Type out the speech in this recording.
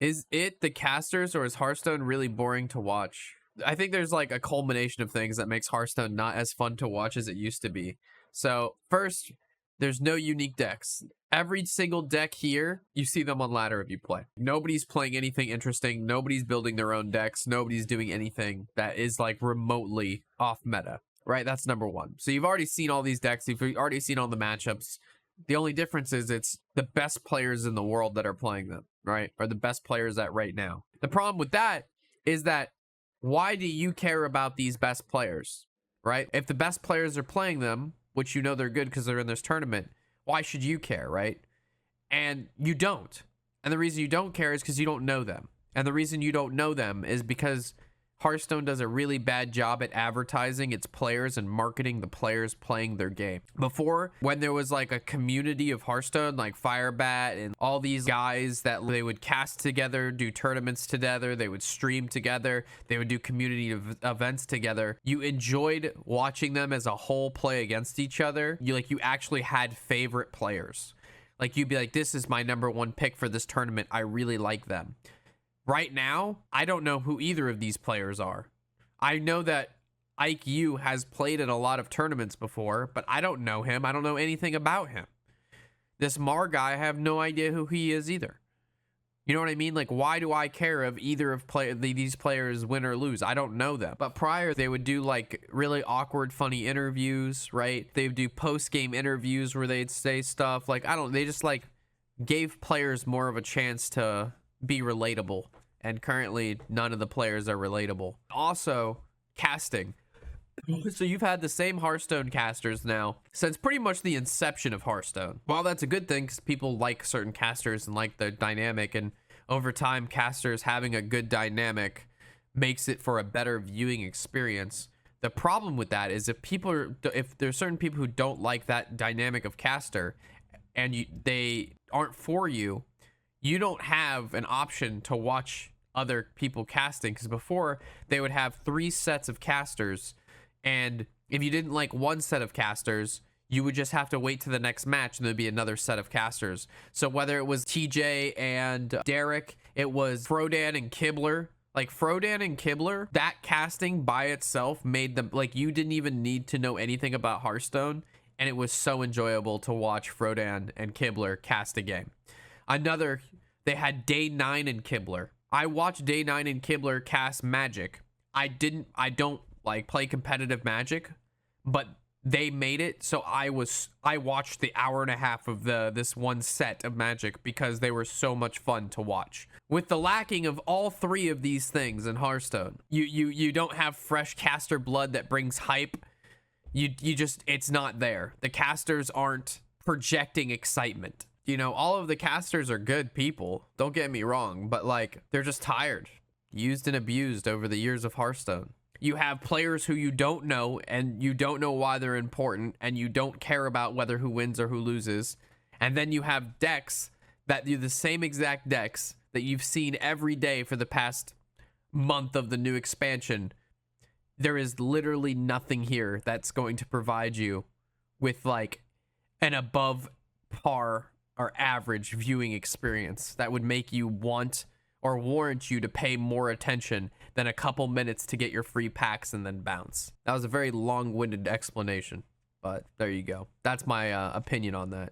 Is it the casters, or is Hearthstone really boring to watch? I think there's like a culmination of things that makes Hearthstone not as fun to watch as it used to be. So first, there's no unique decks. Every single deck here, you see them on ladder if you play. Nobody's playing anything interesting. Nobody's building their own decks. Nobody's doing anything that is like remotely off meta, right? That's number one. So you've already seen all these decks. You've already seen all the matchups. The only difference is it's the best players in the world that are playing them, right? Or the best players at right now. The problem with that is that why do you care about these best players, right? If the best players are playing them, which you know they're good because they're in this tournament, why should you care, right? And you don't. And the reason you don't care is because you don't know them. And the reason you don't know them is because Hearthstone does a really bad job at advertising its players and marketing the players playing their game. Before, when there was like a community of Hearthstone, like Firebat and all these guys that they would cast together, do tournaments together, they would stream together, they would do community events together. You enjoyed watching them as a whole play against each other. You actually had favorite players. Like you'd be like, this is my number one pick for this tournament. I really like them. Right now, I don't know who either of these players are. I know that Ike Yu has played in a lot of tournaments before, but I don't know him. I don't know anything about him. This Mar guy, I have no idea who he is either. You know what I mean? Like, why do I care if either of these players win or lose? I don't know them. But prior, they would do like really awkward, funny interviews, right? They would do post-game interviews where they'd say stuff like, they just like gave players more of a chance to be relatable, and currently none of the players are relatable. Also, casting. So you've had the same Hearthstone casters now since pretty much the inception of Hearthstone. While that's a good thing because people like certain casters and like the dynamic, and over time casters having a good dynamic makes it for a better viewing experience. The problem with that is if there's certain people who don't like that dynamic of caster and they aren't for you, you don't have an option to watch other people casting, because before they would have 3 sets of casters, and if you didn't like one set of casters, you would just have to wait to the next match and there'd be another set of casters. So whether it was TJ and Derek, it was Frodan and Kibler. Like Frodan and Kibler, that casting by itself made them like you didn't even need to know anything about Hearthstone, and it was so enjoyable to watch Frodan and Kibler cast a game. They had Day 9 and Kibler. I watched Day 9 and Kibler cast Magic. I don't like play competitive Magic, but they made it so I watched the hour and a half of this one set of Magic because they were so much fun to watch. With the lacking of all 3 of these things in Hearthstone, you don't have fresh caster blood that brings hype. It's not there. The casters aren't projecting excitement. You know, all of the casters are good people, don't get me wrong, but like they're just tired, used and abused over the years of Hearthstone. You have players who you don't know, and you don't know why they're important, and you don't care about whether who wins or who loses. And then you have decks that do the same exact decks that you've seen every day for the past month of the new expansion. There is literally nothing here that's going to provide you with like an above par or average viewing experience that would make you want or warrant you to pay more attention than a couple minutes to get your free packs and then bounce. That was a very long-winded explanation, but there you go. That's my opinion on that.